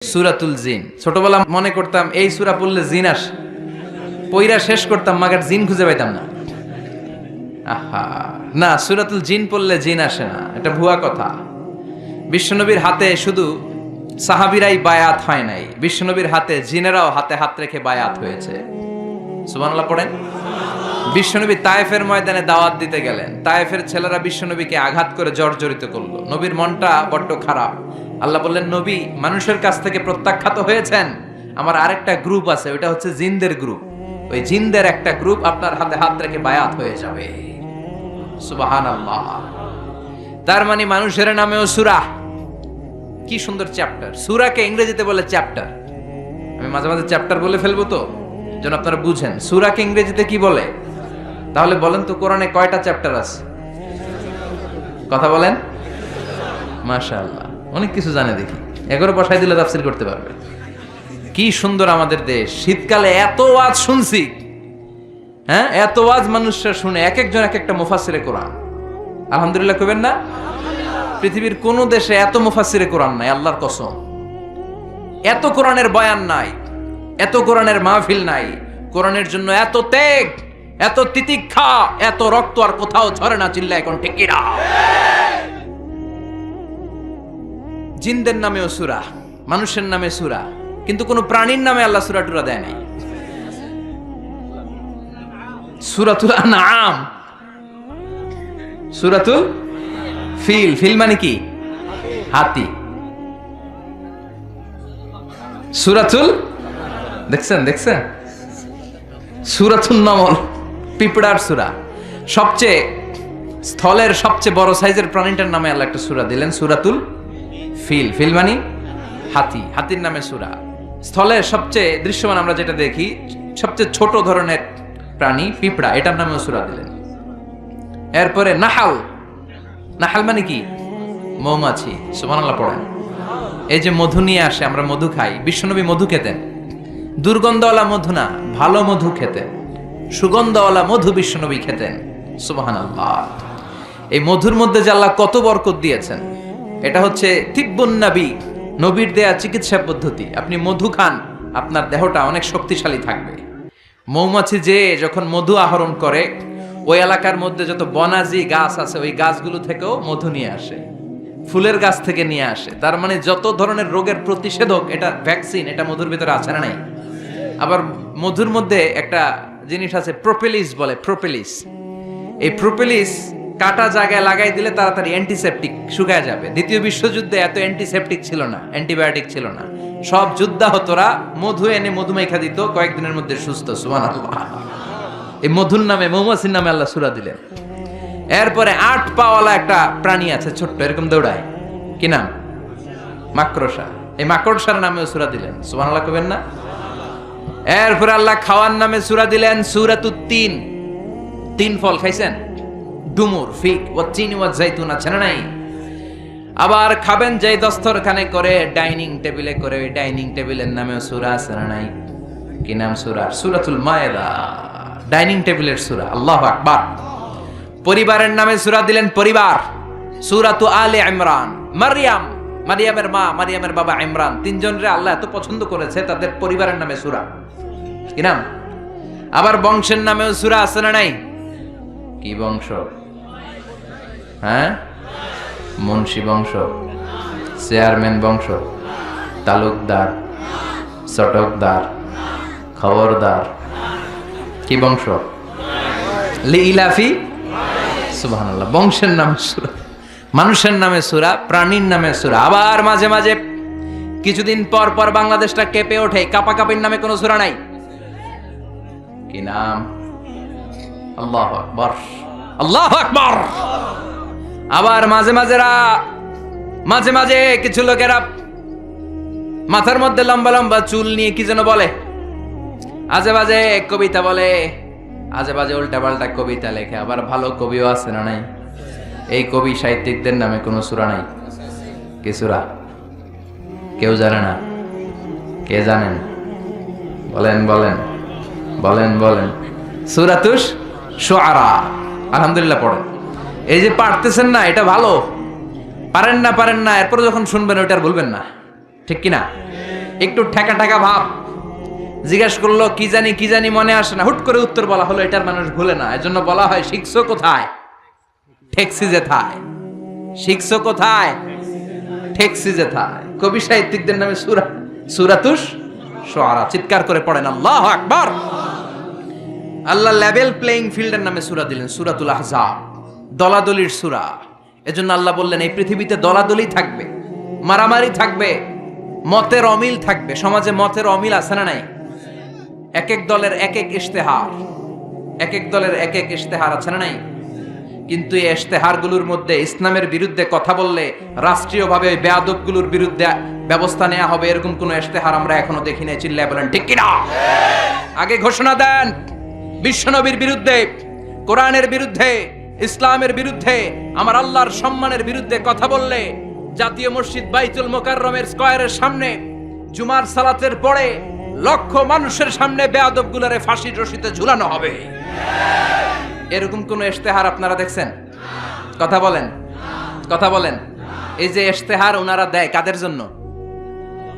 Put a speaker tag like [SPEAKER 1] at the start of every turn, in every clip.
[SPEAKER 1] সূরাতুল জিন। ছোটবেলা মনে করতাম এই সূরা পড়লে জিন আসে, পইরা শেষ করতাম মাগার জিন খুঁজে পাইতাম না। আহা না, সূরাতুল জিন পড়লে জিন আসে না, এটা ভুয়া কথা। বিশ্বনবীর হাতে শুধু সাহাবীরাই বায়াত হয় নাই, বিশ্বনবীর হাতে জিনেরাও হাতে হাত রেখে বায়াত হয়েছে। সুবহানাল্লাহ পড়েন। বিশ্বনবী তায়েফের ময়দানে দাওয়াত দিতে গেলেন, তায়েফের ছেলেরা বিশ্বনবীকে আঘাত করে জর্জরিত করলো। নবীর মনটা বড্ড খারাপ। আল্লাহ বললেন, নবী মানুষের কাছ থেকে প্রত্যাখ্যাত হয়েছেন, আমার আরেকটা গ্রুপ আছে, ওইটা হচ্ছে জিনদের গ্রুপ। ওই জিনদের একটা গ্রুপ আপনার হাতে হাত রেখে বায়াত হয়ে যাবে। সুবহানাল্লাহ। তার মানে মানুষের নামেও সূরা। কি সুন্দর চ্যাপ্টার। সূরাকে ইংরেজিতে বলে চ্যাপ্টার। আমি মাঝে মাঝে চ্যাপ্টার বলে ফেলবো তো, যেন আপনারা বুঝেন সূরাকে ইংরেজিতে কি বলে। তাহলে বলেন তো কোরআনে কয়টা চ্যাপ্টার আছে? কথা বলেন। মাশাআল্লাহ, অনেক কিছু জানে দেখি। এগারো বসাই দিলে তাফসীর করতে পারবে। কি সুন্দর আমাদের দেশ। শীতকালে এত ওয়াজ শুনছি, হ্যাঁ এত ওয়াজ মানুষরা শুনে, এক একজন এক একটা মুফাসসিরে কোরআন। আলহামদুলিল্লাহ কইবেন না? পৃথিবীর কোন দেশে এত মুফাসসিরে কোরআন নাই, আল্লাহর কসম। এত কোরআনের বয়ান নাই, এত কোরআনের মাহফিল নাই। কোরআনের জন্য এত ত্যাগ, এত তিতিক্ষা, এত রক্ত আর কোথাও ঝরে না। চিল্লা এখন ঠিক কি না? জিনদের নামেও সূরা, মানুষের নামে সূরা, কিন্তু কোন প্রাণীর নামে আল্লাহ সূরা টুরা দেয় নাই। সূরাতুল আনআম, সূরাতুল ফিল, ফিল মানে কি? হাতি। সূরাতুল, দেখছেন দেখছেন, সূরাতুন নমল, পিঁপড়ার সূরা। সবচেয়ে স্থলের সবচেয়ে বড় সাইজের প্রাণীটার নামে আল্লাহ একটা সূরা দিলেন, সূরাতুল ফিল। ফিল মানে হাতি, হাতির নামে সূরা। স্থলের সবচেয়ে দৃশ্যমান আমরা যেটা দেখি, সবচেয়ে ছোট ধরনের প্রাণী পিঁপড়া, এটার নামেও সূরা দিলেন। এরপরে নাহাল, নাহাল মানে কি? মৌমাছি। সুবহানাল্লাহ পড়েন। এই যে মধু নিয়ে আসে, আমরা মধু খাই, বিশ্বনবী মধু খেতেন। দুর্গন্ধওয়ালা মধু না, ভালো মধু খেতেন। সুগন্ধওয়ালা মধু বিশ্বনবী খেতেন। সুবহানাল্লাহ। এই মধুর মধ্যে যে আল্লাহ কত বরকত দিয়েছেন, এটা হচ্ছে তিব্বুন নবী, নবীর দেয়া চিকিৎসা পদ্ধতি। আপনি মধু খান, আপনার দেহটা অনেক শক্তিশালী থাকবে। মৌমাছি যে যখন মধু আহরণ করে, ওই এলাকার মধ্যে যত বনাজি গাছ আছে, ওই গাছগুলো থেকেও মধু নিয়ে আসে, ফুলের গাছ থেকে নিয়ে আসে। তার মানে যত ধরনের রোগের প্রতিষেধক, এটা ভ্যাকসিন, এটা মধুর ভিতরে আছে না নাই? আবার মধুর মধ্যে একটা জিনিস আছে, প্রোপেলিস বলে, প্রোপেলিস। এই প্রোপেলিস কাটা জায়গায় লাগাই দিলে তাড়াতাড়ি অ্যান্টিসেপটিক, শুকায় যাবে। দ্বিতীয় বিশ্বযুদ্ধে এত অ্যান্টিসেপটিক ছিল না, অ্যান্টিবায়োটিক ছিল না। সব যুদ্ধাহতরা মধু এনে মধু মাইখা দিত, কয়েকদিনের মধ্যে সুস্থ। সুবহানাল্লাহ। এই মধুর নামে, মৌমাছির নামে আল্লাহ সূরা দিলেন। এরপরে 8 পাওয়ালা একটা প্রাণী আছে, ছোট্ট, এরকম দৌড়ায়। কি নাম? মাকড়সা। এই মাকড়সার নামেও সূরা দিলেন। সুবহানাল্লাহ কইবেন না? এরপরে আল্লাহ খাওয়ার নামে সূরা দিলেন, সূরাতুত তিন। তিন ফল খাইছেন? ডুমুর, ফিগ, ওয়া তিন ওয়া জাইতুন, আছে না নাই? আবার খাবেন যেই দস্তরখানে করে, ডাইনিং টেবিলে করে, ওই ডাইনিং টেবিলের নামেও সূরা আছে না নাই? কি নাম সূরা? সূরাতুল মায়েদা, ডাইনিং টেবিলের সূরা। আল্লাহু আকবার। পরিবারের নামে সূরা দিলেন, পরিবার, সূরাতু আলে ইমরান। মারইয়াম, মারইয়ামের মা, মারইয়ামের বাবা ইমরান, তিনজনরে আল্লাহ এত পছন্দ করেছে, তাদের পরিবারের নামে সূরা। কি নাম? আবার বংশের নামেও সূরা আছে না নাই? কি বংশ? হ্যাঁ, মুন্সি বংশ, চেয়ারম্যান বংশ, তালুকদার, চটকদার, খবরদার। কি বংশ? লিইলাফি। সুবহানাল্লাহ। বংশের নামে সূরা, মানুষের নামে সূরা, প্রাণীর নামে সূরা। আবার মাঝে মাঝে কিছুদিন পর পর বাংলাদেশটা কেঁপে ওঠে, কাপাকাপির নামে কোনো সূরা নাই। কি নাম? আল্লাহু আকবার, আল্লাহু আকবার। আবার মাঝে মাঝে কিছু লোকেরা মাথার মধ্যে লম্বা লম্বা চুল নিয়ে কি যেন বলে, আজে বাজে কবিতা বলে, আজে বাজে উল্টা পাল্টা কবিতা লেখে। আবার ভালো কবিও আছে না নাই? এই কবি সাহিত্যিকদের নামে কোনো সূরা নাই। কি সূরা? কেউ জানে না? কে জানেন? বলেন বলেন বলেন বলেন। সূরাতুশ শুআরা। আলহামদুলিল্লাহ পড়েন। এই যে পারতেছেন না, এটা ভালো। পারেন না, এরপর যখন শুনবেন ওইটা আর বলবেন না, ঠিক কিনা? একটু ঠেকা ঠেকা ভাব। জিজ্ঞেস করলো কি জানি মনে আসে না, হুট করে উত্তর বলা হলো, এটার মানুষ ভুলে না। এজন্য বলা হয় শিখছো কোথায়? ঠেকছি যেথায়। শিখছো কোথায়? ঠেকছি যেথায়। কবি সাহিত্যিকদের নামে সূরাতুশ শুআরা। চিৎকার করে পড়েন আল্লাহু আকবার। আল্লাহ লেভেল প্লেইং ফিল্ডের নামে সূরা দিলেন, সূরাতুল আহজাব, দলাদলির সূরা। এজন্য আল্লাহ বললেন এই পৃথিবীতে দলাদলি থাকবে, মারামারি থাকবে, মতের অমিল থাকবে। সমাজে মতের অমিল আছে না নাই? এক এক দলের এক এক ইশতেহার, এক এক দলের এক এক ইশতেহার আছে না নাই? কিন্তু এই ইশতেহারগুলোর মধ্যে ইসলামের বিরুদ্ধে কথা বললে রাষ্ট্রীয়ভাবে ওই বেয়াদবগুলোর বিরুদ্ধে ব্যবস্থা নেওয়া হবে, এরকম কোনো ইশতেহার আমরা এখনো দেখি নাই। চিল্লায় বলেন ঠিক কিনা? আগে ঘোষণা দেন বিশ্বনবীর বিরুদ্ধে, কোরআনের বিরুদ্ধে, ইসলামের বিরুদ্ধে, আমার আল্লাহর সম্মানের বিরুদ্ধে কথা বললে জাতীয় মসজিদ বাইতুল মোকাররমের স্কয়ারের সামনে জুমার সালাতের পরে লক্ষ মানুষের সামনে বেয়াদবগুলোরে ফাঁসির রশিতে ঝুলানো হবে। এরকম কোন ইশতেহার আপনারা দেখছেন? কথা বলেন, কথা বলেন। এই যে ইশতেহার ওনারা দেয় কাদের জন্য?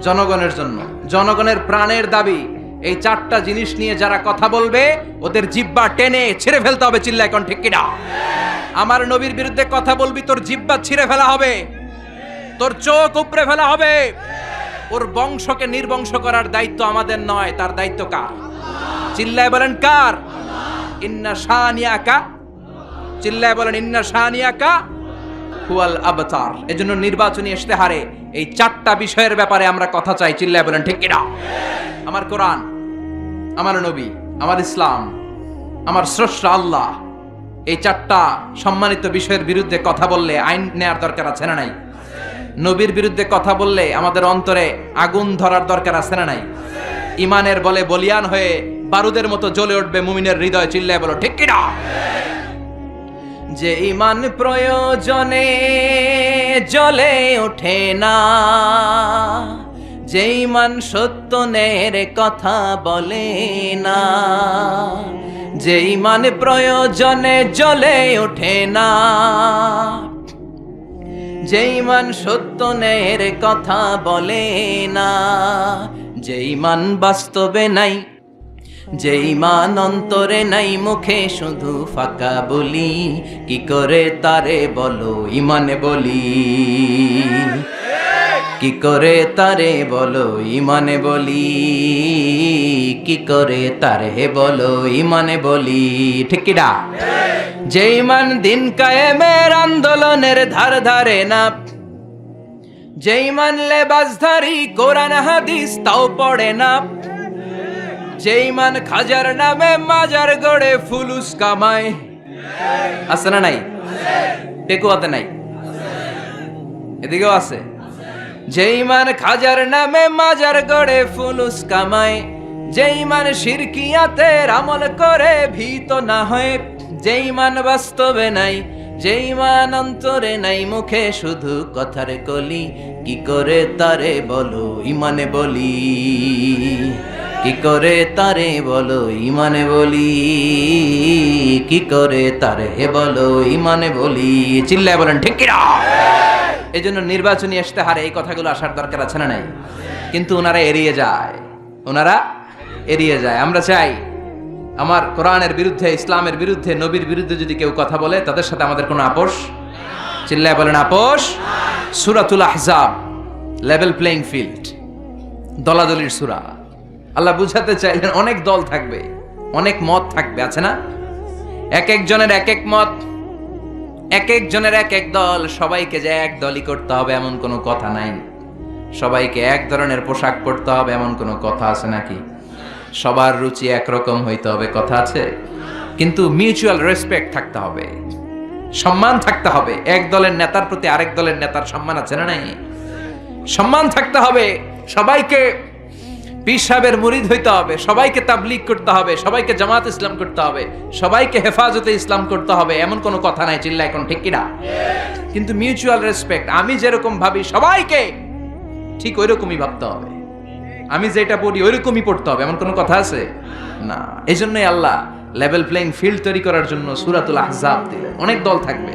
[SPEAKER 1] জনগণের জন্য। জনগণের প্রাণের দাবি। এই চারটা জিনিস নিয়ে যারা কথা বলবে ওদের জিহ্বা টেনে ছিঁড়ে ফেলতে হবে। চিল্লায় এখন ঠিক কিনা? আমার নবীর বিরুদ্ধে কথা বলবি, তোর জিহ্বা ছিঁড়ে ফেলা হবে, তোর চোখ উপড়ে ফেলা হবে। ওর বংশকে নির্বংশ করার দায়িত্ব আমাদের নয়, তার দায়িত্ব কার? চিল্লায় বলেন কার? ইন্না শানিয়াকা, চিল্লায় বলেন ইন্না শানিয়াকা হুয়াল আবতার। এজন্য নির্বাচনী ইশতেহারে এই চারটা বিষয়ের ব্যাপারে আমরা কথা চাই। চিল্লায় বলেন ঠিক কিনা? আমার কোরআন, আমার নবী, আমার ইসলাম, আমার স্রষ্টা আল্লাহ, এই চারটা সম্মানিত বিষয়ের বিরুদ্ধে কথা বললে আইন নেয়ার দরকার আছে না নাই? নবীর বিরুদ্ধে কথা বললে আমাদের অন্তরে আগুন ধরার দরকার আছে না নাই? ইমানের বলে বলিয়ান হয়ে বারুদের মতো জ্বলে উঠবে মুমিনের হৃদয়। চিল্লায় বলো ঠিক কিনা? যে ইমান প্রয়োজনে জ্বলে ওঠে না, যে ইমান সত্য ন্যায়ের কথা বলে না, যে ইমান প্রয়োজনে জ্বলে ওঠে না, যে ইমান সত্য ন্যায়ের কথা বলে না, যে ইমান বাস্তবে নাই, যে ইমান অন্তরে নাই, মুখে শুধু ফাঁকা বলি, কি করে তারে বলো ইমানে বলি, কি করে তারে বলো ইমানে বলি, কি করে তারে বলো ইমানে বলি। ঠিক কিনা? যে ইমান দিন কায়েমের আন্দোলনের ধার ধারে না, যে ইমান লেবাসধারী কোরআন হাদিস তাও পড়ে না, যে ইমান খাজার নামে মাজার গড়ে ফুলুস কামায়। আছে না নাই? টেকুয়াতে নাই? এদিকেও আছে। যে ইমান খাজার নামে মাজার গড়ে ফুলুস কামায়, যে ইমান শিরকিয়াতের আমল করে ভীত না হয়, যে ইমান বাস্তবে নাই, যে ইমান অন্তরে নাই, মুখে শুধু কথার কলি, কি করে তারে বলো ইমানে বলি, কি করে তারে বলো ইমানে বলি, কি করে তারে বলো ইমানে বলি। চিল্লায় বলেন ঠিক কিনা? এই জন্য নির্বাচনী ইশতেহারে এই কথাগুলো আসার দরকার আছে না নাই? কিন্তু ওনারা এড়িয়ে যায়, ওনারা এড়িয়ে যায়। আমরা চাই আমার কোরআনের বিরুদ্ধে, ইসলামের বিরুদ্ধে, নবীর বিরুদ্ধে যদি কেউ কথা বলে তাদের সাথে আমাদের কোনো আপোষ। চিল্লায় বলেন আপোষ। সূরাতুল আহজাব, লেভেল প্লেইং ফিল্ড, দলাদলির সূরা। আল্লাহ বুঝাতে চাইলেন অনেক দল থাকবে, অনেক মত থাকবে, আছে না? এক একজনের এক এক মত, এক একজনের এক এক দল। সবাইকে যে এক দলই করতে হবে এমন কোনো কথা নাই। সবাইকে এক ধরনের পোশাক পরতে হবে এমন কোনো কথা আছে নাকি? সবার রুচি একরকম হইতে হবে কথা আছে? কিন্তু মিউচুয়াল রেসপেক্ট থাকতে হবে, সম্মান থাকতে হবে। এক দলের নেতার প্রতি আরেক দলের নেতার সম্মান আছে না নাই? সম্মান থাকতে হবে। সবাইকে পীর সাহেবের মুরিদ হইতে হবে, সবাইকে তাবলীগ করতে হবে, সবাইকে জামাত ইসলাম করতে হবে, সবাইকে হেফাজতে ইসলাম করতে হবে এমন কোনো কথা নাই। চিল্লা এখন ঠিক কিনা? কিন্তু মিউচুয়াল রেসপেক্ট, আমি যেরকম ভাবি সবাইকে ঠিক ওইরকমই ভাবতে হবে, আমি যেটা পড়ি ওইরকমই পড়তে হবে এমন কোনো কথা আছে না। এই জন্যই আল্লাহ লেভেল প্লেইং ফিল্ড তৈরি করার জন্য সূরাতুল আহজাব দিলেন। অনেক দল থাকবে,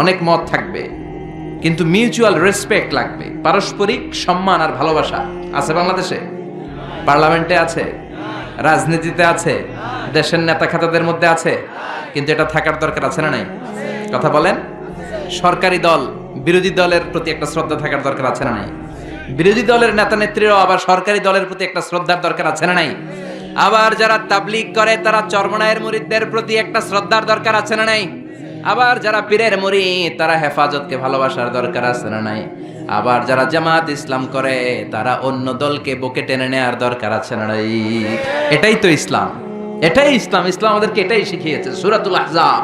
[SPEAKER 1] অনেক মত থাকবে, কিন্তু মিউচুয়াল রেসপেক্ট লাগবে, পারস্পরিক সম্মান আর ভালোবাসা আছে বাংলাদেশে? পার্লামেন্টে আছে, রাজনীতিতে আছে, দেশের নেতা খাতাদের মধ্যে আছে, কিন্তু এটা থাকার দরকার আছে না নাই? কথা বলেন। সরকারি দল বিরোধী দলের প্রতি একটা শ্রদ্ধা থাকার দরকার আছে না নাই? বিরোধী দলের নেতা নেত্রীরাও আবার সরকারি দলের প্রতি একটা শ্রদ্ধার দরকার আছে না নাই? আবার যারা তাবলীগ করে তারা চরমনায়ের মুরিদদের প্রতি একটা শ্রদ্ধার দরকার আছে না নাই? আবার যারা পীরের মুরিদ তারা হেফাজতকে ভালোবাসার দরকার আছে না নাই? আবার যারা জামাত ইসলাম করে তারা অন্য দলকে বুকে টেনে নেওয়ার দরকার আছে না নাই? এটাই তো ইসলাম, এটাই ইসলাম। ইসলাম আমাদেরকে এটাই শিখিয়েছে। সূরাতুল আহজাব,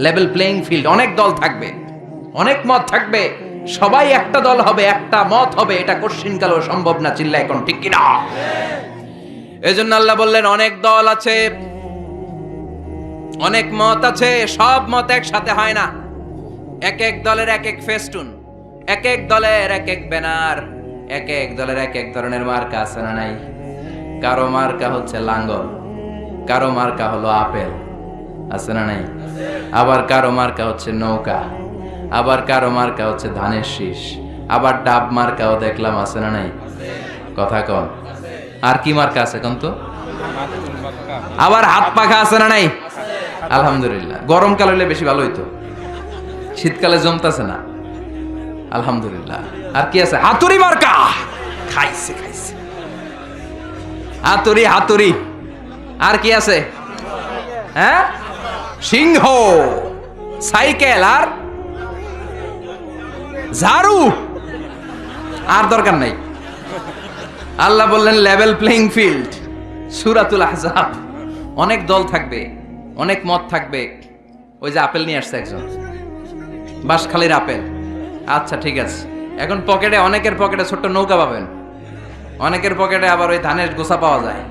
[SPEAKER 1] লেভেল প্লেইং ফিল্ড। অনেক দল থাকবে, অনেক মত থাকবে, সবাই একটা দল হবে, একটা মত হবে, এটা কোশ্চিনকালেও সম্ভব না। চিল্লা এখন ঠিক কিনা? এজন্য আল্লাহ বললেন অনেক দল আছে, অনেক মত আছে, সব মত একসাথে হয় না। এক এক দলের এক এক ফেস্টুন, এক এক দলের এক এক ব্যানার, এক এক দলের এক এক ধরনের মার্কা আছে না নাই? কারো মার্কা হচ্ছে লাঙ্গল, কারো মার্কা হলো আপেল, আছে না নাই? আবার কারো মার্কা হচ্ছে নৌকা, আবার কারো মার্কা হচ্ছে ধানের শীষ, আবার ডাব মার্কাও দেখলাম, আছে না নাই? কথা কন। আর কি মার্কা আছে কোন তো? আবার হাত পাখা আছে না নাই? আলহামদুলিল্লাহ। গরমকাল হলে বেশি ভালো হইতো, শীতকালে জমতাছে না। আলহামদুলিল্লাহ। আর কি আছে? হাতুড়ি মার্কা। খাইছে খাইছে, হাতুড়ি হাতুড়ি। আর কি আছে? হ্যাঁ, সিংহ, সাইকেল, আর ঝাড়ু। আর দরকার নাই। আল্লাহ বললেন লেভেল প্লেইং ফিল্ড। সূরাতুল আহজাব। অনেক দল থাকবে, অনেক মত থাকবে। ওই যে আপেল নিয়ে আসছে একজন, বাঁশখালীর আপেল। আচ্ছা ঠিক আছে, এখন পকেটে, অনেকের পকেটে ছোট্ট নৌকা পাবেন, অনেকের পকেটে আবার ওই ধানের গোছা পাওয়া যায়,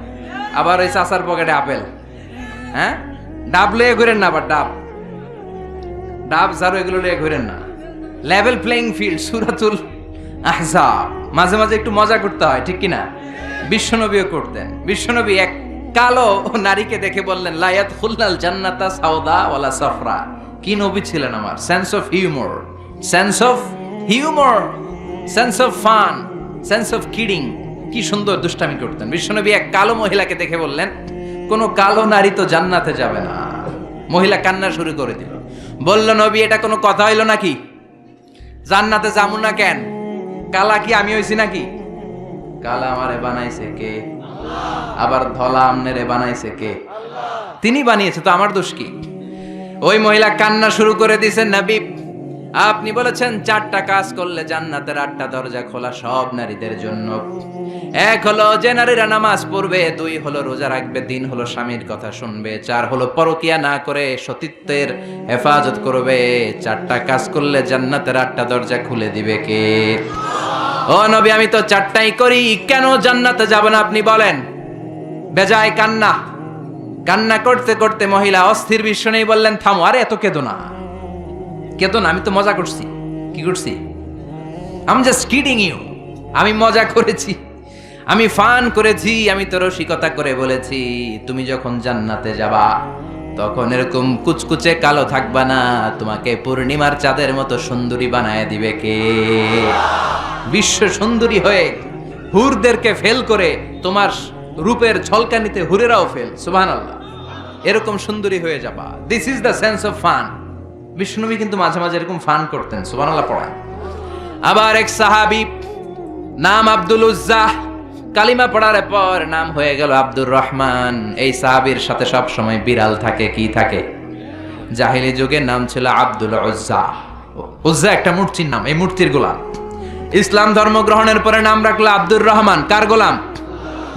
[SPEAKER 1] আবার ওই চাচার পকেটে আপেল। হ্যাঁ, ডাব লয়ে ঘুরেন না, আবার ডাব ডাব ঝাড়ু এগুলো লয়ে ঘুরেন না। লেভেল প্লেইং ফিল্ড, সূরাতুল আহজাব। মাঝে মাঝে একটু মজা করতে হয়, ঠিক কিনা? বিশ্বনবীও করতেন। বিশ্বনবী এক কালো নারীকে দেখে বললেন লা ইয়াদখুলনাল জান্নাতা সাওদা ওয়ালা সাফরা। কি নবী ছিলেন আমার! Sense of humour, sense of humour, sense of fun, sense of kidding. কি সুন্দর দুষ্টামি করতেন। বিশ্বনবী এক কালো মহিলাকে দেখে বললেন কোন কালো নারী তো জান্নাতে যাবে না। মহিলা কান্না শুরু করে দিল, বলল নবী এটা কোনো কথা হইল নাকি? জান্নাতে যাবো না কেন? কালা কি আমি হইছি নাকি? কালা আমারে বানাইছে কে? আবার ধলা আমনেরে বানাইছে কে? তিনি বানিয়েছে, তো আমার দোষ কি? ওই মহিলা কান্না শুরু করে দিয়েছেন, নবী আপনি বলেছেন 4টা কাজ করলে জান্নাতের 8টা দরজা খোলা সব নারীদের জন্য। 1 হলো যে নারীরা নামাজ পড়বে, 2 হলো রোজা রাখবে, 3 হলো স্বামীর কথা শুনবে, 4 হলো পরকিয়া না করে সতীত্বের হেফাজত করবে। 4টা কাজ করলে জান্নাতের 8টা দরজা খুলে দিবে কে? ও নবী আমি তো 4টাই করি, কেন জান্নাতে যাব না আপনি বলেন? বেজায় কান্না, কান্না করতে করতে মহিলা অস্থির। বিশ্ব নেই বললেন থামো, আরে এত কেঁদো না, কেঁদো না, আমি তো মজা করছি। কি করছি? আমি জাস্ট কিডিং ইউ। আমি মজা করেছি, আমি ফান করেছি, আমি তো রসিকতা করে বলেছি তুমি যখন জান্নাতে যাবা তখন এরকম কুচকুচে কালো থাকবা না, তোমাকে পূর্ণিমার চাঁদের মতো সুন্দরী বানায় দিবে কে? বিশ্ব সুন্দরী হয়ে হুরদেরকে ফেল করে তোমার রূপের ঝলকানিতে হুরেরাও ফেল। সুবহানাল্লাহ। এরকম সুন্দরী হয়ে যাবা। This is the sense of fun. বিষ্ণুনবী কিন্তু মাঝে মাঝে এরকম ফান করতেন, সুবহানাল্লাহ পড়ায়। আবার এক সাহাবী নাম আব্দুল উজ্জাহ, কালিমা পড়ার পর নাম হয়ে গেল আব্দুর রহমান। এই সাহাবীর সাথে সব সময় বিড়াল থাকে। কি থাকে? জাহিলি যুগে নাম ছিল আব্দুল উজ্জা। উজ্জা একটা মূর্তির নাম, এই মূর্তির গোলাম। ইসলাম ধর্ম গ্রহণের পরে নাম রাখলো আব্দুর রহমান। কার গোলাম?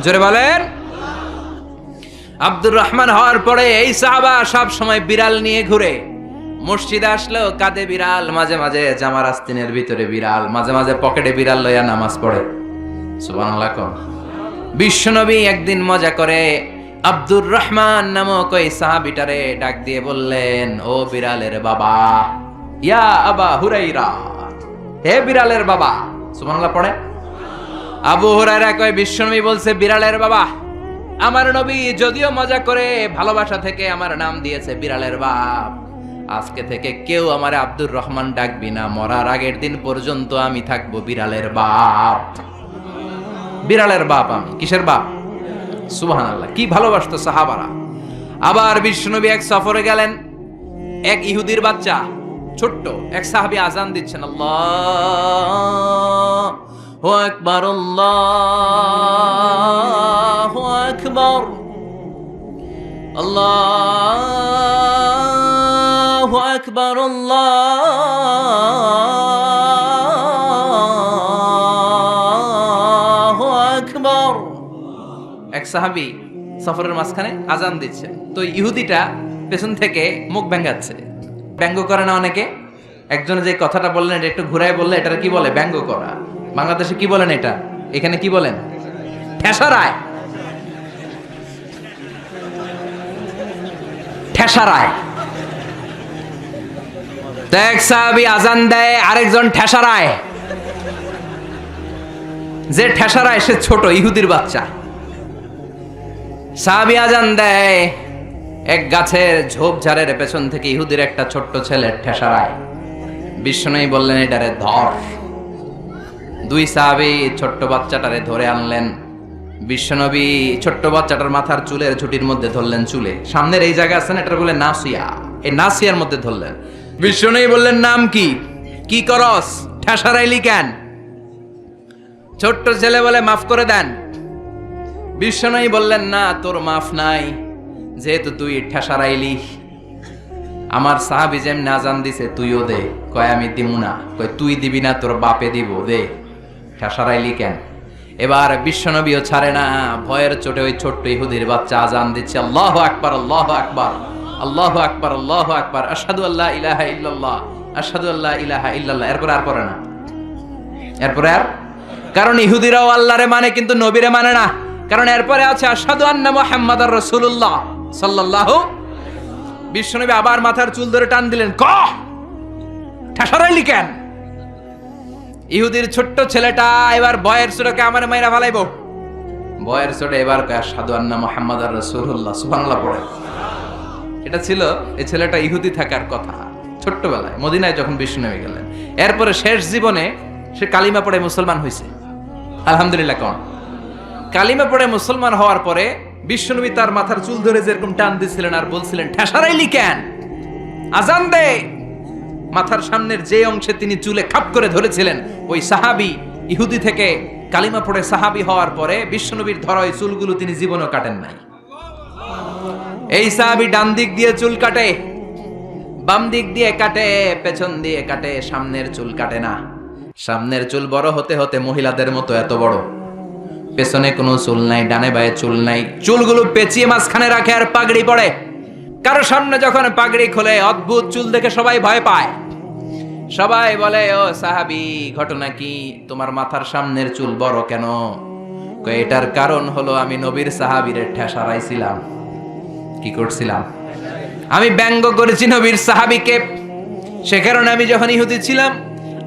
[SPEAKER 1] জোরে বলেন। আব্দুর রহমান হওয়ার পরে এই সাহাবা সব সময় বিড়াল নিয়ে ঘুরে। মসজিদে আসলেও কাঁধে বিড়াল, মাঝে মাঝে জামার আস্তিনের ভিতরে বিড়াল, মাঝে মাঝে পকেটে বিড়াল লইয়া নামাজ পড়ে। সুবহানাল্লাহ। বিশ্বনবী একদিন মজা করে আব্দুর রহমান নামক ওই সাহাবীটারে ডাক দিয়ে বললেন ও বিড়ালের বাবা, ইয়া আবা হুরাইরা, হে বিড়ালের বাবা। সুবহানাল্লাহ পড়ে। আবু হুরায়রা কয় বিশ্বনবী বলছে বিড়ালের বাবা। আমার নবী যদিও মজা করে ভালোবাসা থেকে আমার নাম দিয়েছে বিড়ালের বাপ, আজকে থেকে কেউ আমারে আব্দুর রহমান ডাকবি না, মরার আগের দিন পর্যন্ত আমি থাকবো বিড়ালের বাপ। বিড়ালের বাপ আমি। কিসের বাপ? সুবহানাল্লাহ। কি ভালোবাসতো সাহাবারা। আবার বিশ্বনবী এক সফরে গেলেন, এক ইহুদির বাচ্চা ছোট্ট এক সাহাবী আজান দিচ্ছেন, আল্লাহু আকবার, আল্লাহু আকবার, আল্লাহু আকবার, আল্লাহু আকবার। এক সাহাবী সফরের মাঝখানে আজান দিচ্ছেন, তো ইহুদিটা পেছন থেকে মুখ ভেঙ্গাচ্ছে। ব্যঙ্গ করে না অনেকে? একজনে যে কথাটা বললেন এটা একটু ঘুরায় বললে এটার কি বলে? ব্যঙ্গ করা। বাংলাদেশে কি বলেন এটা? এখানে কি বলেন? ঠেসারায়। ঠেসারায়। এক সাহাবী আজান দেয়, আরেকজন ঠেসারায়। যে ঠেসারায় সে ছোট ইহুদির বাচ্চা। সাহাবী আজান দেয়, এক গাছের ঝোপঝাড়ের পেছন থেকে ইহুদির একটা ছোট্ট ছেলে ঠেসারায়। বিশ্বনবী বললেন এটারে ধর। দুই সাহাবী ছোট্ট বাচ্চাটারে ধরে আনলেন। বিশ্বনবী ছোট্ট বাচ্চাটার মাথার চুলের ঝুটির মধ্যে ধরলেন, চুলে সামনের এই জায়গা আছে না, এটা বলে নাসিয়া, এই নাসিয়ার মধ্যে ধরলেন। বিশ্বনবী বললেন নাম কি? কি করস? ঠেসারাইলি কেন? ছোট্ট ছেলে বলে মাফ করে দেন। বিশ্বনবী বললেন না, তোর মাফ নাই, যেহেতু তুই ঠেসারাইলি। আমার সাহাবী যেমন আজান দিছে তুইও দে। কয় আমি দিমু না। কয় তুই দিবি না, তোর বাপে দিব, দে। ঠেসারাইলি কেন? এবার বিশ্বনবীও ছাড়ে না, ভয়ের চোটে ওই ছোট্ট ইহুদির বাচ্চা আজান দিচ্ছে, আল্লাহু আকবার, আল্লাহু আকবার, আল্লাহু আকবার, আল্লাহু আকবার, আশহাদু আল্লা ইলাহা ইল্লাল্লাহ, আশহাদু আল্লা ইলাহা ইল্লাল্লাহ। এরপর আর পড়ে না। এরপরে আর, কারণ ইহুদিরাও আল্লাহরে মানে কিন্তু নবীরে মানে না। কারণ এরপরে আছে আশহাদু আন্না মুহাম্মাদার রাসূলুল্লাহ সাল্লাল্লাহু। বিশ্বনবী আবার মাথার চুল ধরে টান দিলেন, ক ঠেসারাইলি কেন? ইহুদির ছোট্ট ছেলেটা এবার বয়ের চোটে আমার মাইরা ফালাইবো। বয়ের চোটে এবার আশহাদু আন্না মুহাম্মাদার রাসূলুল্লাহ, সুবহানাল্লাহ পড়ে। এটা ছিল এই ছেলেটা ইহুদি থাকার কথা ছোট্টবেলায় মদিনায় যখন বিশ্বনবী গেলেন। এরপরে শেষ জীবনে সে কালিমা পড়ে মুসলমান হয়েছে। আলহামদুলিল্লাহ। কোন কালিমা পড়ে মুসলমান হওয়ার পরে বিশ্বনবী তার মাথার চুল ধরে যেরকম টান দিছিলেন আর বলছিলেন ঠেসারাইলি কেন? আজান দে। মাথার সামনের যে অংশে তিনি চুলে খাপ করে ধরেছিলেন, ওই সাহাবী ইহুদি থেকে কালিমা পড়ে সাহাবী হওয়ার পরে বিশ্বনবীর ধরা ওই চুলগুলো তিনি জীবনও কাটেন নাই। এই সাহাবী ডান দিক দিয়ে চুল কাটে, বাম দিক দিয়ে কাটে, পেছন দিয়ে কাটে, সামনের চুল কাটে না। সামনের চুল বড় হতে হতে মহিলাদের মতো এত বড়, পেছনে কোনো চুল নাই, ডানে বায়ে চুল নাই। চুলগুলো পেঁচিয়ে মাঝখানে রাখে আর পাগড়ি পরে। কারো সামনে যখন পাগড়ি খোলে অদ্ভুত চুল দেখে সবাই ভয় পায়। সবাই বলে, ও সাহাবী, ঘটনা কি? তোমার মাথার সামনের চুল বড় কেন? এটার কারণ হলো আমি নবীর সাহাবীরে ঠেসারাইছিলাম। কি করছিলাম? আমি ব্যঙ্গ করেছি নবীর সাহাবীকে। সে কারণে আমি যখন ইহুদি ছিলাম,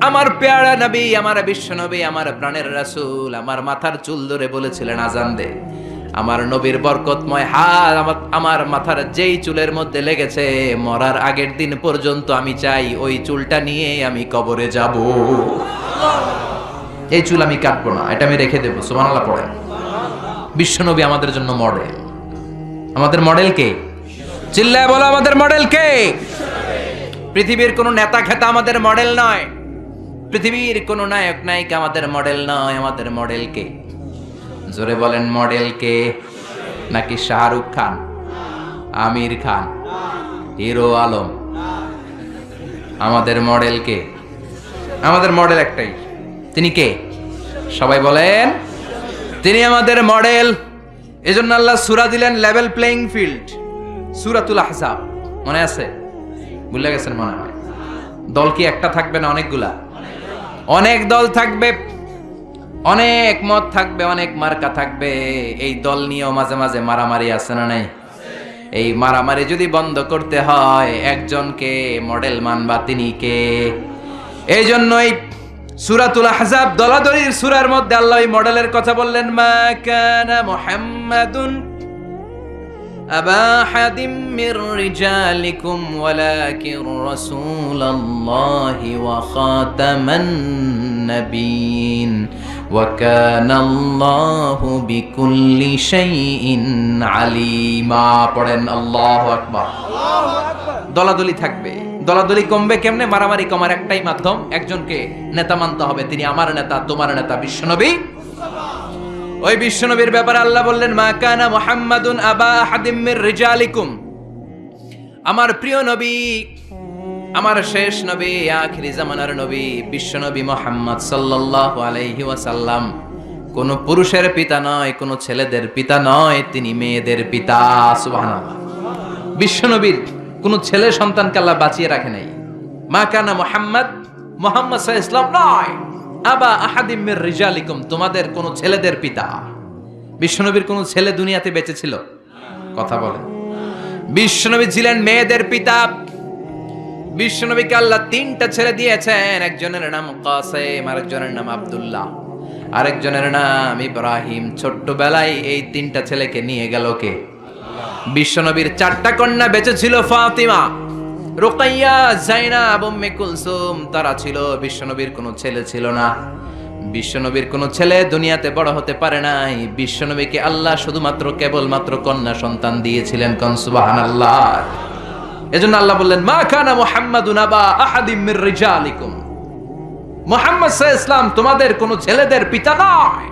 [SPEAKER 1] আমার পেয়ারা নবী, আমার বিশ্ব নবী, আমার প্রাণের রাসূল আমার মাথার চুল ধরে বলেছিলেন আজান দে। আমার নবীর বরকতময় হাত আমার মাথার যেই চুলের মধ্যে লেগেছে, মরার আগের দিন পর্যন্ত আমি চাই ওই চুলটা নিয়ে আমি কবরে যাব। এই চুল আমি কাটবো না, এটা আমি রেখে দেবো। সুবহানাল্লাহ পড়েন। বিশ্ব নবী আমাদের জন্য মডেল। আমাদের মডেল কে? চিল্লায় বলো, আমাদের মডেল কে? পৃথিবীর কোন নেতা খেতা আমাদের মডেল নয়। পৃথিবীর কোন নায়ক নায়িকা আমাদের মডেল নয়। আমাদের মডেল কে? জোরে বলেন, মডেল কে? নাকি শাহরুখ খান, আমির খান, হিরো আলম? আমাদের মডেল কে? আমাদের মডেল একটাই। তিনি কে? সবাই বলেন, তিনি আমাদের মডেল। এজন্য আল্লাহ সূরা দিলেন লেভেল প্লেইং ফিল্ড, সূরাতুল আহজাব। মনে আছে? ভুলে গেছেন মনে হয়। দল কি একটা থাকবে না অনেকগুলা? অনেক দল থাকবে, অনেক মত থাকবে, অনেক মার্কা থাকবে। এই দল নিয়েও মাঝে মাঝে মারামারি আছে না নাই? এই মারামারি যদি বন্ধ করতে হয়, একজনকে মডেল মানবা, তিনি কে? এই জন্যই সূরাতুল আহজাব দলাদলির সূরার মধ্যে আল্লাহ এই মডেলের কথা বললেন, মা কানা মুহাম্মাদুন আবা আহাদিম মির রিজালিকুম ওয়ালাকিন রাসূলুল্লাহি ওয়া খাতামান নাবিয়িন ওয়া কানাল্লাহু বিকুল্লি শাইইন আলিমা। পড়েন আল্লাহু আকবার। দলাদলি থাকবে, দলাদলি কমবে কেমনে? মারামারি কমার একটাই মাধ্যম, একজনকে নেতা মানতে হবে, তিনি আমার নেতা, তোমার নেতা, বিশ্বনবী। ওই বিশ্বনবীর ব্যাপারে আল্লাহ বললেন, মা কানা মুহাম্মাদুন আবা আহাদিম মির রিজালিকুম। আমার প্রিয় নবী, আমার শেষ নবী, আখিরি জামানার নবী বিশ্বনবী মুহাম্মদ সাল্লাল্লাহু আলাইহি ওয়াসাল্লাম কোন পুরুষের পিতা নয়, কোন ছেলেদের পিতা নয়, তিনি মেয়েদের পিতা। সুবহানাল্লাহ। বিশ্বনবীর কোন ছেলে সন্তানকে আল্লাহ বাঁচিয়ে রাখে নাই। মা কানা মুহাম্মদ, মুহাম্মদ সাল্লাল্লাহু আলাইহি ওয়াসাল্লাম নয়, আবা আহাদিম মির রিজালিকুম, তোমাদের কোন ছেলেদের পিতা। বিশ্বনবীর কোন ছেলে দুনিয়াতে বেঁচে ছিল? কথা বলেন। বিশ্বনবী ছিলেন মেয়েদের পিতা। বিশ্বনবীকে আল্লাহ তিনটা ছেলে দিয়েছেন, একজনের নাম কাসেম, আরেকজনের নাম আব্দুল্লাহ, আরেকজনের নাম ইব্রাহিম। ছোট্টবেলায় এই তিনটা ছেলেকে নিয়ে গেল কে? বিশ্বনবীর চারটা কন্যা বেঁচে ছিল, ফাতিমা, রুকাইয়া, যায়নাব, উম্মে কুলসুম, তারা ছিল। বিশ্বনবীর কোনো ছেলে ছিল না। বিশ্বনবীর কোনো ছেলে দুনিয়াতে বড় হতে পারে নাই। বিশ্বনবীকে আল্লাহ শুধুমাত্র কেবলমাত্র কন্যা সন্তান দিয়েছিলেন। কোন সুবহানাল্লাহ। এজন্য আল্লাহ বললেন, মা কানা মুহাম্মাদুন আবা আহাদিম মির রিজালিকুম, মুহাম্মদ সাল্লাল্লাহু আলাইহি ওয়াসাল্লাম তোমাদের কোনো ছেলেদের পিতা নয়,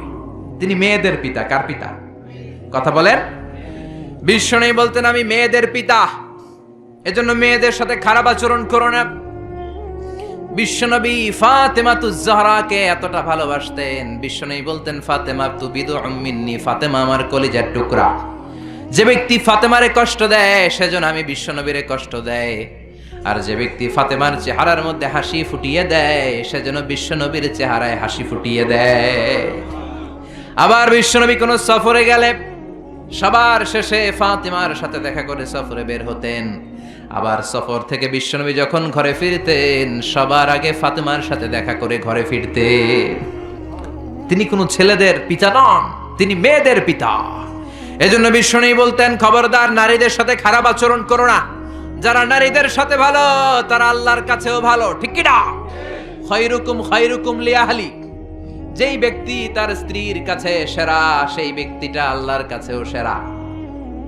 [SPEAKER 1] তিনি মেয়েদের পিতা। কার পিতা? কথা বলেন। বিশ্বনবী বলতেন, আমি মেয়েদের পিতা, এজন্য মেয়েদের সাথে খারাপ আচরণ করো না। বিশ্বনবী ফাতেমাতুজ জাহরাকে এতটা ভালোবাসতেন, বিশ্বনবী বলতেন, ফাতেমা তু বিদউম মিন্নি, ফাতেমা আমার কলিজার টুকরা। যে ব্যক্তি ফাতেমারে কষ্ট দেয় সেজন্য আমি বিশ্বনবীরে কষ্ট দেয়, আর যে ব্যক্তি ফাতেমার চেহারার মধ্যে হাসি ফুটিয়ে দেয় সেজন্য বিশ্বনবীর চেহারায় হাসি ফুটিয়ে দেয়। আবার বিশ্বনবী কোন সফরে গেলে সবার শেষে ফাতেমার সাথে দেখা করে সফরে বের হতেন। আবার সফর থেকে বিশ্বনবী যখন ঘরে ফিরতেন সবার আগে ফাতেমার সাথে দেখা করে ঘরে ফিরতেন। তিনি কোনো ছেলেদের পিতা নন, তিনি মেয়েদের পিতা। এজন্য বিশ্বনবী বলতেন, খবরদার নারীদের সাথে খারাপ আচরণ করো না। যারা নারীদের সাথে ভালো তারা আল্লাহর কাছেও ভালো, ঠিক কি না? খায়রুকুম খায়রুকুম লিআহলি, যেই ব্যক্তি তার স্ত্রীর কাছে সেরা সেই ব্যক্তিটা আল্লাহর কাছেও সেরা।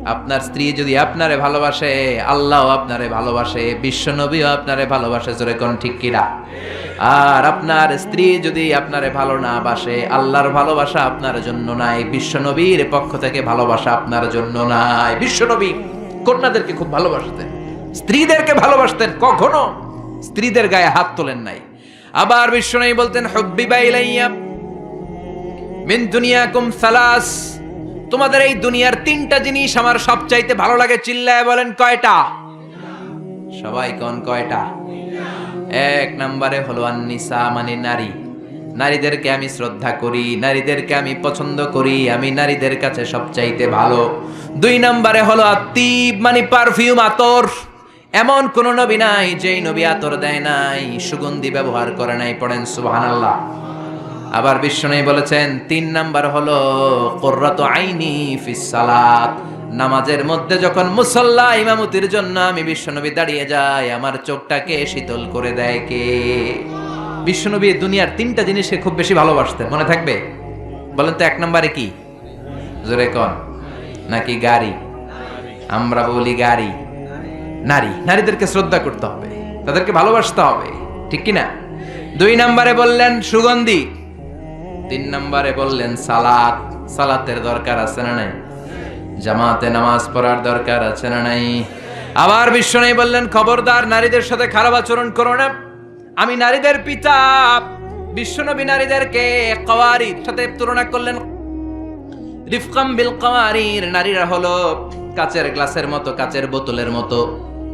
[SPEAKER 1] আপনার স্ত্রী যদি আপনারে ভালোবাসে আল্লাহও আপনারে ভালোবাসে, বিশ্বনবীও আপনারে ভালোবাসে। জোরে কোন ঠিক কিনা? আর আপনার স্ত্রী যদি আপনারে ভালো না বাসে, আল্লাহর ভালোবাসা আপনার জন্য নাই, বিশ্বনবীর পক্ষ থেকে ভালোবাসা আপনার জন্য নাই। বিশ্বনবী কন্যাদেরকে খুব ভালোবাসতেন, স্ত্রীদেরকে ভালোবাসতেন, কখনো স্ত্রীদের গায়ে হাত তোলেন নাই। আবার বিশ্বনবী বলতেন, হুব্বিবা ইলাইয়া মিন দুনিয়াকুম সালাস, তোমাদের এই দুনিয়ার তিনটা জিনিস আমার সবচাইতে ভালো লাগে। চিল্লায় বলেন কয়টা? সবাই কোন কয়টা? এক নম্বরে হলো আন-নিসা, মানে নারী। নারীদেরকে আমি শ্রদ্ধা করি, নারীদেরকে আমি পছন্দ করি, আমি নারীদের কাছে সবচাইতে ভালো। দুই নম্বরে হলো আত-তিব, মানে পারফিউম, আতর। এমন কোন নবী নাই যেই নবী আতর দেয় নাই, সুগন্ধি ব্যবহার করে নাই। পড়েন সুবহানাল্লাহ। আবার বিশ্বনবী বলেছেন, তিন নাম্বার হলো কুররাতু আইনি ফিস সালাত, নামাজের মধ্যে যখন মুসাল্লা ইমামতির জন্য আমি বিশ্বনবী দাঁড়িয়ে যাই, আমার চোখটাকে শীতল করে দেয় কে? বিশ্বনবী দুনিয়ার তিনটা জিনিসকে খুব বেশি ভালোবাসতেন। মনে থাকবে? বলেন তো, এক নম্বরে কি? জোরে কোন? নাকি গাড়ি? আমরা বলি গাড়ি। নারী, নারীদেরকে শ্রদ্ধা করতে হবে, তাদেরকে ভালোবাসতে হবে, ঠিক কি না? দুই নম্বরে বললেন সুগন্ধি, তিন নম্বরে বললেন সালাত। সালাতের দরকার আছে না নাই? জামাতে নামাজ পড়ার দরকার আছে না নাই? আবার বিশ্বনবী বললেন, খবরদার নারীদের সাথে খারাপ আচরণ করো না, আমি নারীদের পিতা। বিশ্বনবী নারীদেরকে কওয়ারির সাথে তুলনা করলেন, রিফকাম বিল কওয়ারির, নারীরা হলো কাচের গ্লাসের মতো, কাচের বোতলের মতো।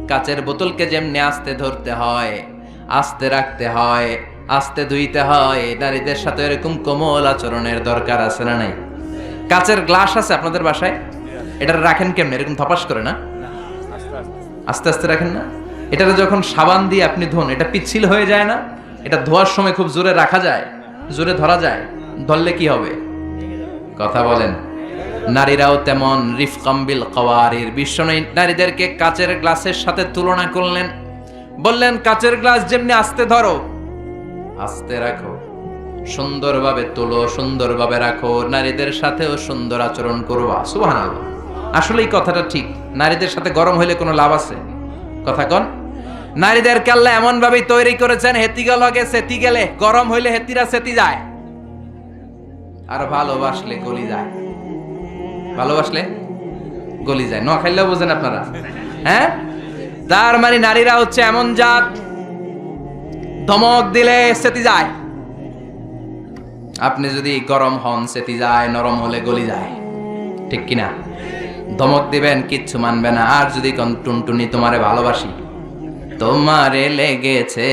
[SPEAKER 1] কাচের বোতলকে যেমনি আস্তে ধরতে হয়, আস্তে রাখতে হয়, আস্তে ধুইতে হয়, নারীদের সাথে এরকম কোমল আচরণের দরকার আছে না নাই? কাচের গ্লাস আছে আপনাদের বাসায়? এটা রাখেন কেমনে? এরকম ধপাস করে না? আস্তে আস্তে রাখেন না? এটা যখন সাবান দিয়ে আপনি ধোন, এটা পিচ্ছিল হয়ে যায় না? এটা ধোয়ার সময় খুব জোরে রাখা যায়, জোরে ধরা যায়, ধরলে কি হবে? কথা বলেন। নারীরাও তেমন রিফকাম বিল কাওয়ারির। বিশ্বনবী নারীদেরকে কাচের গ্লাসের সাথে তুলনা করলেন, বললেন কাচের গ্লাস যেমনি আস্তে ধরো, আস্তে রাখো, সুন্দরভাবে তোলো, সুন্দরভাবে রাখো, নারীদের সাথেও সুন্দর আচরণ করবা। সুবহানাল্লাহ। আসলে এই কথাটা ঠিক। নারীদের সাথে গরম হইলে কোনো লাভ আছে? কথা কন। নারীদেরকে আল্লাহ এমন ভাবে তৈরি করেছেন, হেতি গেলে সেতি গেলে, গরম হইলে হেতিরা সেতি যায়, আর ভালোবাসলে গলি যায়। ভালোবাসলে গলি যায়। নোয়া খাইলেও বোঝেন আপনারা, হ্যাঁ? তার মানে নারীরা হচ্ছে এমন জাত, ধমক দিলে সেতি যায়। আপনি যদি গরম হন সেতি যায়, নরম হলে গলি যায়, ঠিক কিনা? ধমক দিবেন, কিচ্ছু মানবে না। আর যদি কোন টুনটুনি তোমারে ভালোবাসি, তোমারে লেগেছে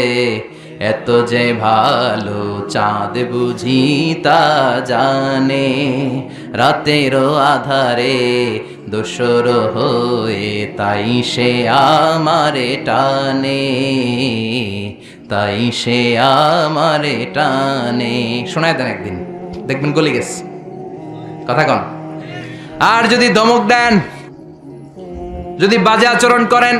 [SPEAKER 1] এত যে ভালো, চাঁদ বুঝি তা জানে, রাতেরও আধারে দোসর হয়ে তাই সে আমারে টানে, তাই সে আমারে টানে। শোনায় দেন একদিন, দেখবেন গলি গেছে। কথা কন। আর যদি ধমক দেন, যদি বাজে আচরণ করেন,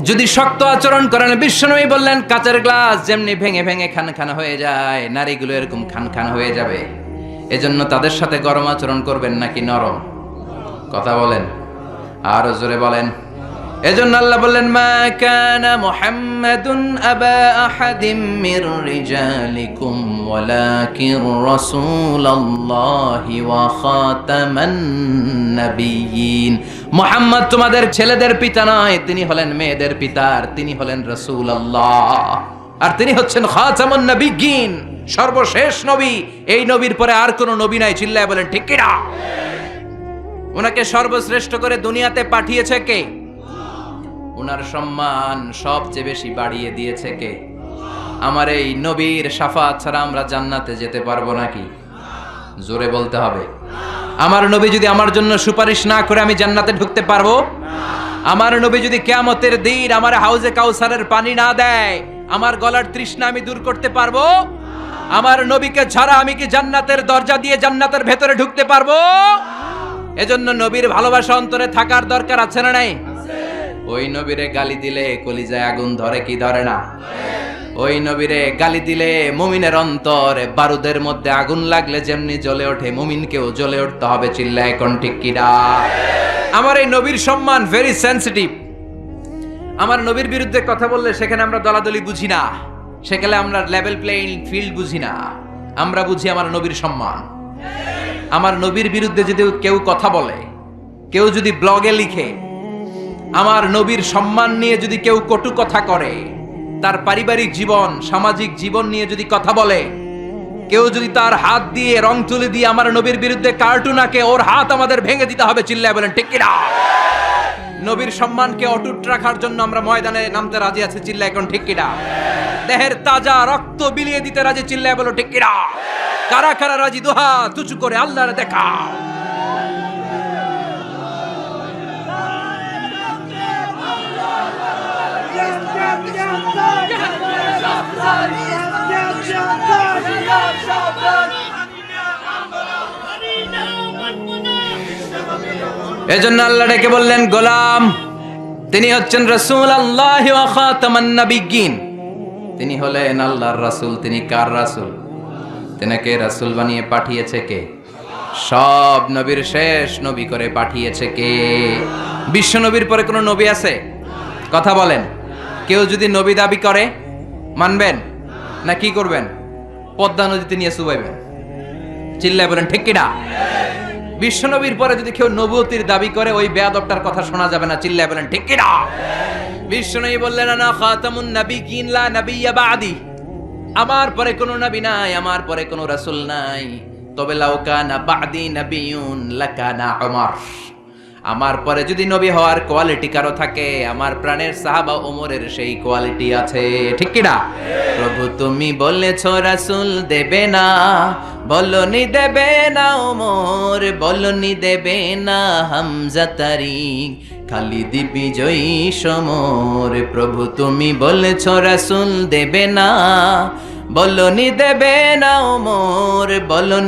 [SPEAKER 1] যদি শক্ত আচরণ করেন, বিশ্বনবী বললেন কাচের গ্লাস যেমনি ভেঙে ভেঙে খান খান হয়ে যায়, নারীগুলো এরকম খান খান হয়ে যাবে। এজন্য তাদের সাথে গরম আচরণ করবেন নাকি নরম? কথা বলেন, আরো জোরে বলেন। এজন্য আল্লাহ বললেন মা কানা মুহাম্মাদুন আবা আহাদিম মির রিজালিকুম ওয়ালাকিন রাসূলুল্লাহি ওয়া খাতামান নাবিয়্যিন। মুহাম্মদ তোমাদের ছেলেদের পিতা নয়, তিনি হলেন মেয়েদের পিতা, আর তিনি হলেন রাসূলুল্লাহ, আর তিনি হচ্ছেন খাতামুন নাবিয়্যিন, সর্বশেষ নবী। এই নবীর পরে আর কোন নবী নাই। চিল্লায় বলেন ঠিক কিনা? ওনাকে সর্বশ্রেষ্ঠ করে দুনিয়াতে পাঠিয়েছে কে? উনার সম্মান সবচেয়ে বেশি বাড়িয়ে দিয়েছে কে? আমার এই নবীর শাফাত ছাড়া আমরা জান্নাতে যেতে পারবো নাকি? জোরে বলতে হবে। আমার নবী যদি আমার জন্য সুপারিশ না করে আমি জান্নাতে ঢুকতে পারবো? আমার নবী যদি কিয়ামতের দিন আমার হাউজে কাউসারের পানি না দেয়, আমার গলার তৃষ্ণা আমি দূর করতে পারবো? আমার নবীকে ছাড়া আমি কি জান্নাতের দরজা দিয়ে জান্নাতের ভেতরে ঢুকতে পারবো? এজন্য নবীর ভালোবাসা অন্তরে থাকার দরকার আছে না নাই? ওই নবীরে গালি দিলে কলিজায় আগুন ধরে কি ধরে না? ওই নবীরে গালি দিলে মুমিনের অন্তরে বারুদের মধ্যে আগুন লাগলে যেমনি জ্বলে ওঠে, মুমিনকেও জ্বলে উঠতে হবে। চিল্লায় কোন ঠিক কিনা? আমার এই নবীর সম্মান ভেরি সেনসিটিভ। আমার নবীর বিরুদ্ধে কথা বললে সেখানে আমরা দলাদলি বুঝি না, সেখানে আমরা লেভেল প্লেইং ফিল্ড বুঝি না। আমরা বুঝি আমার নবীর সম্মান। আমার নবীর বিরুদ্ধে যদি কেউ কথা বলে, কেউ যদি ব্লগে লিখে, আমার নবীর সম্মান নিয়ে যদি কেউ কটু কথা করে, তার পারিবারিক জীবন, সামাজিক জীবন নিয়ে যদি কথা বলে, কেউ যদি তার হাত দিয়ে রং তুলে দিয়ে আমার নবীর বিরুদ্ধে কার্টুন আঁকে, ওর হাত আমাদের ভেঙে দিতে হবে। চিল্লায় বলেন ঠিক কিনা? নবীর সম্মানকে অটুট রাখার জন্য আমরা ময়দানে নামতে রাজি আছি। চিল্লায় এখন ঠিক কিনা? দেহের তাজা রক্ত বিলিয়ে দিতে রাজি। চিল্লায় বলো ঠিক কিনা? কারা কারা রাজি? দুহা তুচু করে আল্লাহর দেখা। এজন্য আল্লাহ ডেকে বললেন গোলাম, তিনি হচ্ছেন রাসূলুল্লাহ ওয়া খাতামান নাবিয়্যিন। তিনি হলেন আল্লাহর রাসূল। তিনি কার রাসূল? তিনাকে রাসূল বানিয়ে পাঠিয়েছে কে? সব নবীর শেষ নবী করে পাঠিয়েছে কে? বিশ্ব নবীর পরে কোন নবী আছে? কথা বলেন। কেউ যদি নবী দাবি করে মানবেন না কি করবেন? পদ্মা নদীতে নিয়ে চুবাইবেন। চিল্লায় বলেন ঠিক কিনা? বিশ্ব নবীর পরে যদি কেউ নবুয়তির দাবি করে, ওই বেয়াদবটার কথা শোনা যাবে না। চিল্লায় বলেন ঠিক কিনা? বিশ্ব নবী বললেন আনা খাতামুন নাবিয়্যিন লা নাবিয়্যা বা'দি। আমার পরে কোনো নবী নাই, আমার পরে কোনো রাসূল নাই। তবে লাউ কানা বা'দি নাবিয়্যুন লাকানা উমর। আমার পরে যদি নবী হওয়ার কোয়ালিটি কারো থাকে, আমার প্রাণের সাহাবা ওমরের সেই কোয়ালিটি আছে। ঠিক কিনা? প্রভু তুমি বলেছো রাসূল দেবে না, বলনি দেবে না ওমর, বলনি দেবে না হামজা তারিক, খালিদ বিজয়ী সমর। প্রভু তুমি বলেছো রাসূল দেবে না, বলনি দেবে না ওমর, বলনি